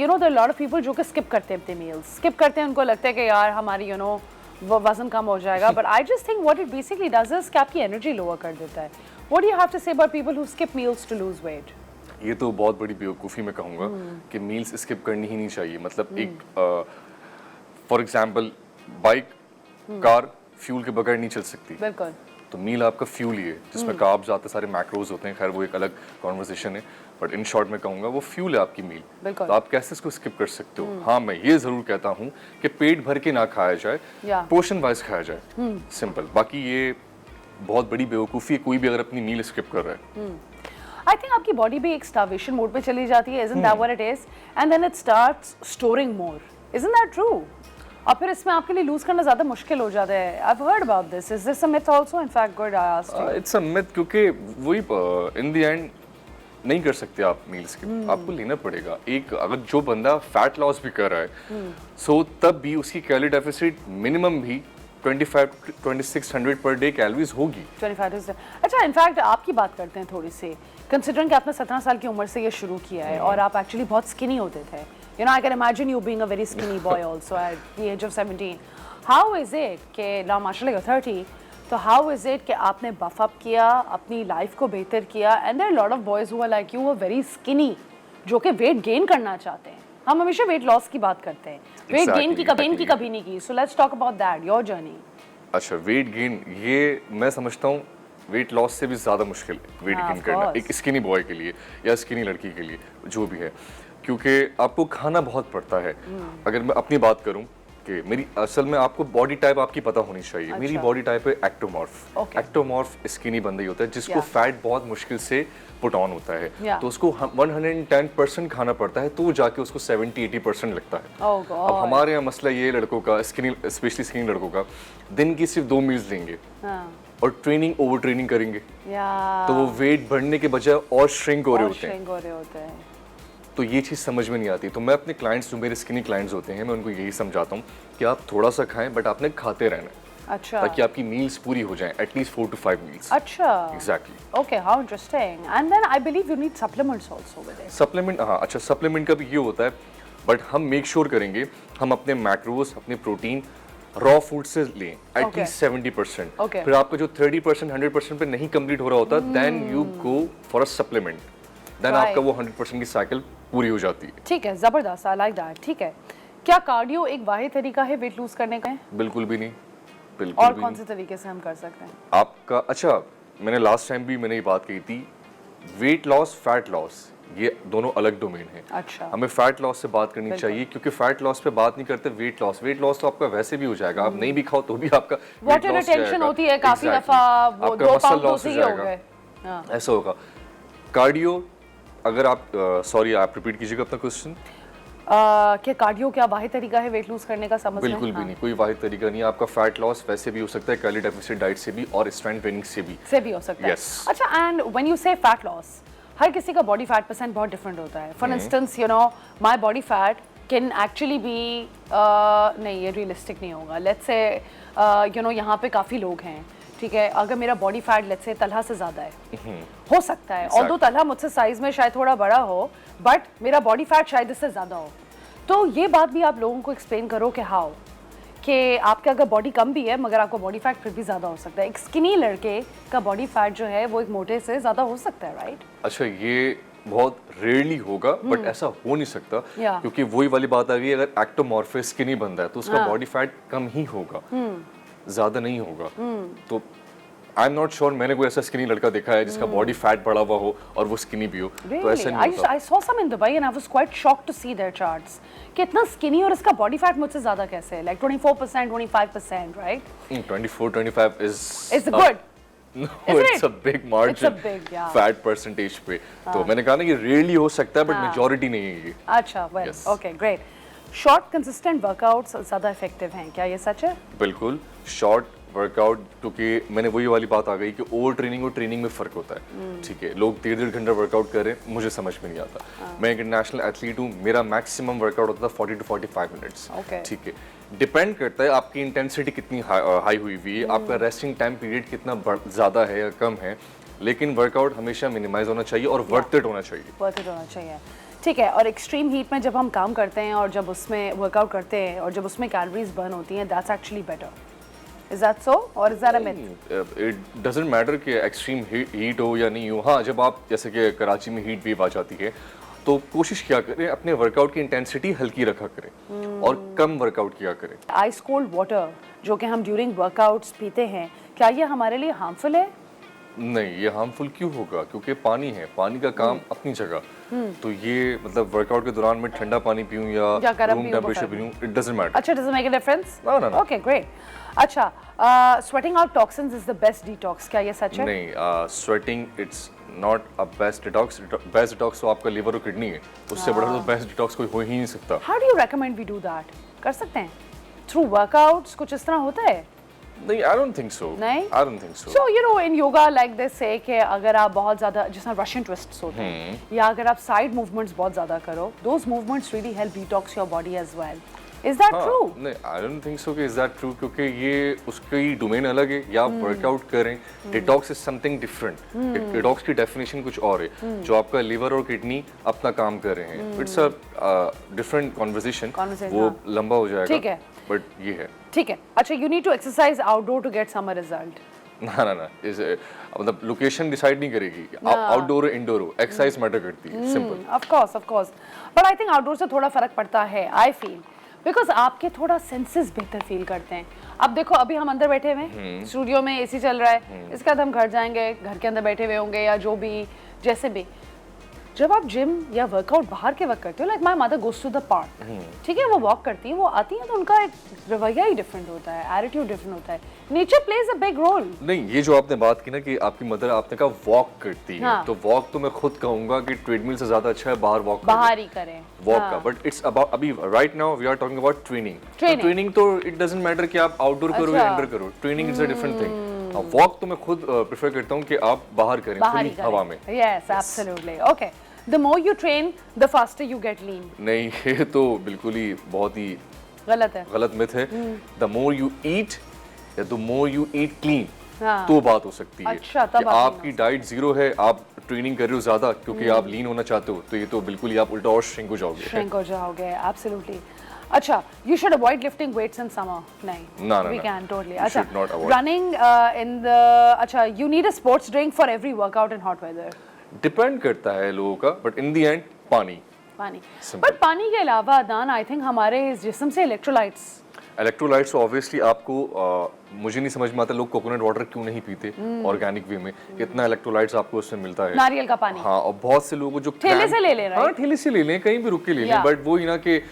You know there lot of people जो कि skip करते हैं अपने मील्स, स्किप करते हैं, उनको लगता है कि यार हमारी यू नो वजन कम हो जाएगा, but I just think what it basically does is कि आपकी एनर्जी लोअर कर देता है. What do you have to say about people who skip meals to lose weight? ये तो बहुत बड़ी बेवकूफ़ी मैं कहूँगा कि मील्स स्किप करनी ही नहीं चाहिए. मतलब एक for example bike car fuel के बगैर नहीं चल सकती. बिल्कुल. तो मील आपका फ्यूल ही है जिसमें कार्ब्स आते सारे मैक्रोज होते हैं. खैर वो एक अलग कॉन्वर्सेशन है, बट इन शॉर्ट मैं कहूँगा वो फ्यूल है आपकी मील. तो आप कैसे इसको स्किप कर सकते हो? हाँ, मैं ये ज़रूर कहता हूँ कि पेट भर के ना खाया जाए, पोर्शन वाइज खाया जाए, सिंपल. बाकी ये बहुत बड़ी बेवकूफ़ी है कोई भी अगर अपनी मील स्किप कर रहा है. आई थिंक आपकी बॉडी भी एक स्टार्वेशन मोड पे चली जाती है, isn't that what it is? And then it starts storing more. Isn't that true? और फिर इसमें आपके लिए लूज करना ज्यादा मुश्किल हो जाता है. I've heard about this. Is this a myth also? In fact, good, I asked you. It's a myth क्योंकि वही in the end नहीं कर सकते आप मील स्किप. आपको लेना पड़ेगा. एक अगर जो बंदा फैट लॉस भी कर रहा है सो तब भी उसकी कैलोरी डेफिसिट मिनिमम भी 2500-2600 पर डे कैलोरीज होगी. 25 से. अच्छा, इनफैक्ट आपकी बात करते हैं थोड़ी सी, कंसिडरिंग कि आपने 17 साल की उम्र से ये शुरू किया है और आप एक्चुअली बहुत स्किनी होते थे. You know, I can imagine you being a very skinny boy also at the age of 17. How is it कि now माशाल्लाह you're 30, तो how is it कि आपने buff up किया, अपनी लाइफ को बेहतर किया, and there are a lot of boys who are like you, who are very skinny, जो कि weight gain करना चाहते हैं. हम हमेशा weight loss की बात करते हैं, weight gain की कभी नहीं की. So let's talk about that, your journey. अच्छा, weight gain ये मैं समझता हूँ वेट लॉस से भी ज़्यादा मुश्किल है वेट गेन करना एक स्किनी बॉय के लिए या स्किनी लड़की के लिए जो भी है, क्योंकि आपको खाना बहुत पड़ता है. अगर मैं अपनी बात करूं कि मेरी असल में आपको बॉडी टाइप आपकी पता होनी चाहिए. अच्छा. मेरी बॉडी टाइप है एक्टोमॉर्फ. एक्टोमॉर्फ स्किनी बंदा ही होता है जिसको फैट बहुत मुश्किल से पुट ऑन होता है. तो उसको 110% खाना पड़ता है तो जाके उसको 70-80% लगता है. अब हमारे यहाँ मसला ये लड़कों का स्किनी स्पेशली स्किनी लड़कों का दिन की सिर्फ 2 मील्स लेंगे और ट्रेनिंग ओवर ट्रेनिंग करेंगे तो वो वेट बढ़ने के बजाय और श्रिंक हो रहे होते हैं. तो ये चीज़ समझ में नहीं आती. तो मैं अपने क्लाइंट्स जो मेरे स्किनी क्लाइंट्स होते हैं मैं उनको यही समझाता हूँ कि आप थोड़ा सा खाएं बट आपने खाते रहना है. अच्छा. ताकि आपकी मील्स पूरी हो जाएं, एटलीस्ट 4 to 5 मील्स. अच्छा. Exactly. Okay, how interesting. And then I believe you need supplements also with it. Supplement, हाँ. अच्छा, सप्लीमेंट का भी ये होता है बट हम मेक श्योर करेंगे हम अपने मैक्रोज अपने प्रोटीन रॉ फूड से लें एटलीस्ट 70%. फिर आपका जो 30% 100% पे नहीं कंप्लीट हो रहा होता then you go for a supplement. Then आपका वो 100% की साइकिल पूरी हो जाती है. ठीक है, जबरदस्त. I like that. ठीक है, क्या कार्डियो एक वाहिद तरीका है वेट लूज करने का? बिल्कुल भी नहीं. बिल्कुल. और कौन से तरीके से हम कर सकते हैं आपका? अच्छा, मैंने लास्ट टाइम भी मैंने ये बात कही थी, वेट लॉस फैट लॉस ये दोनों अलग डोमेन है. अच्छा. हमें फैट लॉस से बात करनी चाहिए क्योंकि फैट लॉस पे बात नहीं करते वेट लॉस. वेट लॉस तो आपका वैसे भी हो जाएगा, आप नहीं भी खाओ तो भी आपका वाटर रिटेंशन होती है काफी दफा, वो 2 पाउंड लॉस ही हो गए. ऐसा होगा. कार्डियो अगर आप सॉरी आप रिपीट कीजिएगा अपना क्वेश्चन. क्या कार्डियो क्या वाहिद तरीका है वेट लूज करने का? समझ बिल्कुल भी नहीं, कोई वाहिद तरीका नहीं है. आपका फैट लॉस वैसे भी हो सकता है कैलोरी डेफिसिट डाइट से भी और स्ट्रेंथ ट्रेनिंग से भी हो सकता है. अच्छा, and when you say fat loss, हर किसी का बॉडी फैट परसेंट बहुत डिफरेंट होता है. For instance you know my body fat can actually be नहीं, ये रियलिस्टिक नहीं होगा. लेट्स से यू नो यहाँ पे काफ़ी लोग हैं, ठीक है, अगर मेरा body fat let's say Talha से ज़्यादा है, हो सकता है ऑल्दो तलहा मुझसे साइज में शायद थोड़ा बड़ा हो बट मेरा बॉडी फैट शायद इससे ज़्यादा हो. तो ये बात भी आप लोगों को एक्सप्लेन करो कि हाउ कि आपका अगर बॉडी कम भी है मगर आपका बॉडी फैट फिर भी ज़्यादा हो सकता है. एक स्किनी लड़के का बॉडी फैट जो है वो एक मोटे से ज़्यादा हो सकता है, राइट? अच्छा, ये बहुत रेयरली होगा बट ऐसा हो नहीं सकता क्योंकि वही वाली बात आ गई, अगर एक्टोमॉर्फे स्किनी बंदा है तो उसका बॉडी फैट कम ही होगा, ज्यादा नहीं होगा. तो आई एम नॉट श्योर मैंने कोई ऐसा स्किनी लड़का देखा है जिसका बॉडी फैट बढ़ा हुआ हो और वो स्किनी भी हो. तो ऐसा नहीं होता. I saw some in Dubai and I was quite shocked to see their charts. कितना स्किनी और इसका बॉडी फैट मुझसे ज्यादा कैसे है? Like 24%, 25%, right? 24-25 is good. No, it's a big margin. It's a big, yeah. Fat percentage पे. तो मैंने कहा ना कि rarely हो सकता है but majority नहीं है ये. अच्छा, well, okay, great. Short consistent workouts ज़्यादा effective हैं क्या? ये सच है? बिल्कुल. Short वर्कआउट, क्योंकि मैंने वही वाली बात आ गई कि ओवर ट्रेनिंग और ट्रेनिंग में फ़र्क होता है. ठीक है, लोग 1.5 घंटा वर्कआउट करें मुझे समझ में नहीं आता. मैं एक इंटरनेशनल एथलीट हूँ, मेरा मैक्सिमम वर्कआउट होता था 40 to 45 मिनट्स. ठीक है, डिपेंड करता है आपकी इंटेंसिटी कितनी हाई हुई हुई है, आपका रेस्टिंग टाइम पीरियड कितना ज़्यादा है या कम है, लेकिन वर्कआउट हमेशा मिनिमाइज होना चाहिए और वर्थ इट होना चाहिए. ठीक है, और एक्सट्रीम हीट में जब हम काम करते हैं और जब उसमें वर्कआउट करते हैं और जब उसमें कैलोरीज बर्न होती हैं, that's actually better. Is that so और is that a myth? It doesn't matter कि एक्सट्रीम हीट हो या नहीं हो. हाँ, जब आप जैसे कि कराची में हीट वेव आ जाती है तो कोशिश किया करें अपने वर्कआउट की इंटेंसिटी हल्की रखा करें और कम वर्कआउट किया करें. आइस कोल्ड वाटर जो कि हम ड्यूरिंग वर्कआउट्स पीते हैं, क्या ये हमारे लिए हार्मफुल है? नहीं, ये हार्मफुल क्यों होगा? क्योंकि पानी है, पानी का काम अपनी जगह. तो ये मतलब वर्कआउट के दौरान मैं ठंडा पानी पीऊं या रूम टेम्परेचर पीऊं, इट डजंट मैटर. अच्छा, doesn't make a difference? No, no, no. Okay, great. अच्छा, sweating out toxins is the best detox, क्या ये सच है? नहीं, sweating it's not a best detox. Best detox तो आपका लिवर और किडनी है. उससे बड़ा तो बेस्ट डिटॉक्स कोई हो ही नहीं सकता. How do you recommend we do that? कर सकते हैं थ्रू वर्कआउट्स? कुछ इस तरह होता है? नहीं, आई डोंट थिंक सो. नहीं? I don't think so. So you know in yoga like they say कि अगर आप बहुत ज़्यादा जिसमें Russian twists होते हैं या अगर आप side movements बहुत ज़्यादा करो, those movements really help detox your body as well. Is that true? नहीं, आई डोंट थिंक सो कि इज दैट ट्रू, क्योंकि ये उसकी डोमेन अलग है. या आप वर्कआउट करें, detox is something different. Detox की डेफिनेशन कुछ और है. जो आपका लिवर और किडनी अपना काम कर रहे हैं, इट्स अ डिफरेंट कॉन्वर्सेशन. वो लंबा हो जाएगा. ठीक है, बट ये है. ठीक है. अच्छा, you need to exercise outdoor to get summer result. ना इस मतलब लोकेशन डिसाइड नहीं करेगी. आउटडोर इंडोर हो, एक्सरसाइज मैटर करती है. Simple. Of course. But I think outdoor से थोड़ा फर्क पड़ता है, I feel. बिकॉज आपके थोड़ा सेंसेस बेहतर फील करते हैं. अब देखो, अभी हम अंदर बैठे हुए हैं, स्टूडियो में एसी चल रहा है, इसके बाद हम घर जाएंगे, घर के अंदर बैठे हुए होंगे या जो भी जैसे भी. जब आप जिम या वर्कआउट बाहर के वक्त करते हो, like my mother goes to the park, ठीक है, वो वॉक करती है, वो आती है, तो उनका एक रवैया ही डिफरेंट होता है, एटीट्यूड डिफरेंट होता है. Nature plays a big role. नहीं, ये जो आपने बात की ना कि आपकी मदर आपने कहा वॉक करती है, हाँ. तो वॉक तो मैं खुद कहूंगा कि ट्रेडमिल से ज्यादा अच्छा है बाहर वॉक बाहर ही करें वॉक का. बट इट्स अबाउट अभी right now we are talking about training. Training तो इट डजंट मैटर कि आप आउटडोर करो या इंडोर करो. Training is a different thing. Walk तो मैं खुद प्रेफर करता हूँ कि आप बाहर करें, खुली हवा में. Yes, absolutely. Okay. The more you train, the faster you get lean. नहीं, ये तो बिल्कुल ही बहुत ही गलत मिथ है. The more you eat या the more you eat clean, तो बात हो सकती है. अच्छा, कि आपकी डाइट जीरो है, आप ट्रेनिंग कर रहे हो ज्यादा क्योंकि आप लीन होना चाहते हो, तो ये तो बिल्कुल ही आप उल्टा और श्रिंक हो जाओगे. एब्सोल्युटली. अच्छा, you should avoid lifting weights in summer. नहीं, no, we can totally. You अच्छा, should not avoid. running in the अच्छा, you need a sports drink for every workout in hot weather. Depend करता है लोगों का, but in the end पानी. But पानी के अलावा अदान, आई थिंक हमारे इस जिस्म से इलेक्ट्रोलाइट्स ऑब्वियसली आपको मुझे नहीं समझ में आता लोग कोकोनट वाटर क्यों नहीं पीते ऑर्गेनिक वे में. इतना इलेक्ट्रोलाइट्स आपको उसमें मिलता है. नारियल का पानी. हाँ, और बहुत से लोगों जो ठेले से ले रहे हैं. हाँ, ठेले से ले लें, कहीं भी रुक के ले लें. बट वो ही ना कि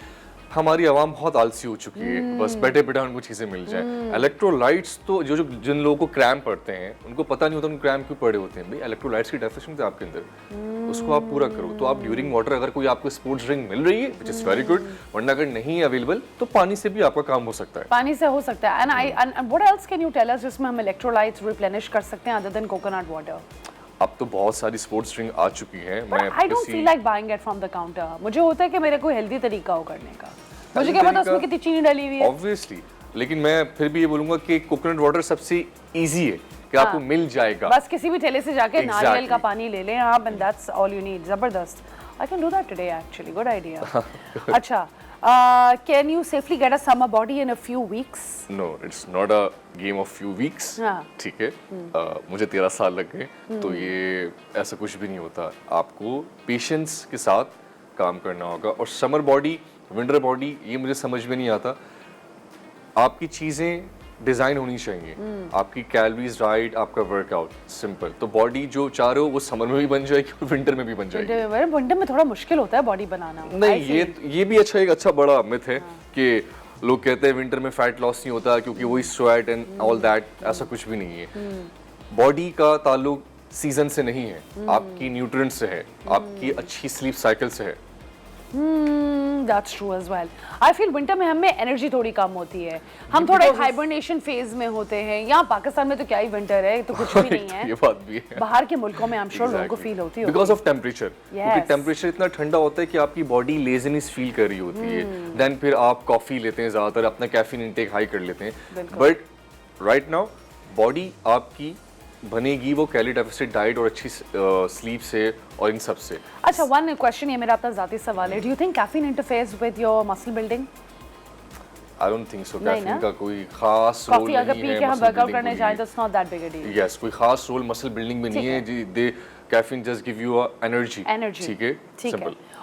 हमारी आवाम बहुत आलसी हो चुकी है, बस बैठे बैठे उनको चीजें मिल जाएं. इलेक्ट्रोलाइट्स तो जो जिन लोगों को क्रैम्प पड़ते हैं उनको पता नहीं होता उनको क्रैम्प क्यों पड़े होते हैं. भाई, इलेक्ट्रोलाइट्स की डेफिशिएंसी है आपके अंदर, उसको आप पूरा करो. तो आप ड्यूरिंग वाटर अगर कोई आपको स्पोर्ट्स ड्रिंक मिल रही है, व्हिच इज वेरी गुड, वरना अगर नहीं है अवेलेबल तो पानी से भी आपका काम हो सकता है. पानी से हो सकता है. And what else can you tell us जिसमें हम इलेक्ट्रोलाइट्स रिप्लेनिश कर सकते हैं अदर देन कोकोनट वाटर? अब तो बहुत सारी स्पोर्ट्स ड्रिंक आ चुकी हैं. मैं I don't feel like buying it from the counter. मुझे होता है कि मेरे कोई हेल्दी तरीका हो करने का. मुझे क्या पता उसमें कितनी चीनी डली हुई है. ऑब्वियसली, लेकिन मैं फिर भी ये बोलूंगा कि कोकोनट वाटर सबसे इजी है कि आपको मिल जाएगा. बस किसी भी ठेले से जाके नारियल का पानी ले लें आप, and that's all you need. जबरदस्त. I can do that today actually. Good idea. अच्छा, can you safely get a summer body in a few weeks? No, it's not a game of few weeks. ठीक है, मुझे 13 साल लग गए, तो ये ऐसा कुछ भी नहीं होता. आपको पेशेंस के साथ काम करना होगा. और समर बॉडी, विंटर बॉडी, ये मुझे समझ में नहीं आता. आपकी चीजें डिजाइन होनी चाहिए. आपकी कैलोरीज राइट, आपका वर्कआउट सिंपल. तो बॉडी जो चाह रहे हो वो समर में भी बन जाएगी और विंटर में भी बन जाएगी. विंटर में थोड़ा मुश्किल होता है बॉडी बनाना. नहीं, ये भी अच्छा, एक अच्छा बड़ा मिथ है कि लोग कहते हैं विंटर में फैट लॉस नहीं होता क्योंकि वही स्वेट एंड ऑल दैट. ऐसा कुछ भी नहीं है. बॉडी का ताल्लुक सीजन से नहीं है, आपकी न्यूट्रिएंट्स से है, आपकी अच्छी स्लीप साइकिल से है. That's true as well. I feel winter में हमें एनर्जी थोड़ी कम होती है. हम थोड़ा एक हाइबरनेशन फेज में होते हैं. यहाँ पाकिस्तान में तो क्या ही विंटर है, तो कुछ भी नहीं है. ये बात भी है. बाहर के मुल्कों में आई एम श्योर लोगों को फील होती है बिकॉज ऑफ टेम्परेचर. क्योंकि टेम्परेचर इतना ठंडा होता है कि आपकी बॉडी लेजीनेस फील कर रही होती है. देन फिर आप कॉफी लेते हैं ज्यादातर, अपना कैफीन इंटेक हाई कर लेते हैं. बट राइट नाउ बॉडी आपकी बनेगी वो कैलोरी डेफिसिट डाइट और अच्छी स्लीप से और इन सब से। अच्छा, वन क्वेश्चन, ये मेरा अपना ज़ाती सवाल है, do you think caffeine interferes with your muscle building? I don't think so, नहीं कैफीन ना? का कोई खास रोल कॉफी अगर नहीं पी है के हम muscle वर्कआउट building करने के जाएं लिए। तो it's not that big a deal. Yes, कोई खास रोल मसल बिल्डिंग में नहीं ठीक है है। जी। They caffeine just give you energy. Energy, ठीक है, ठीक सिंपल। है।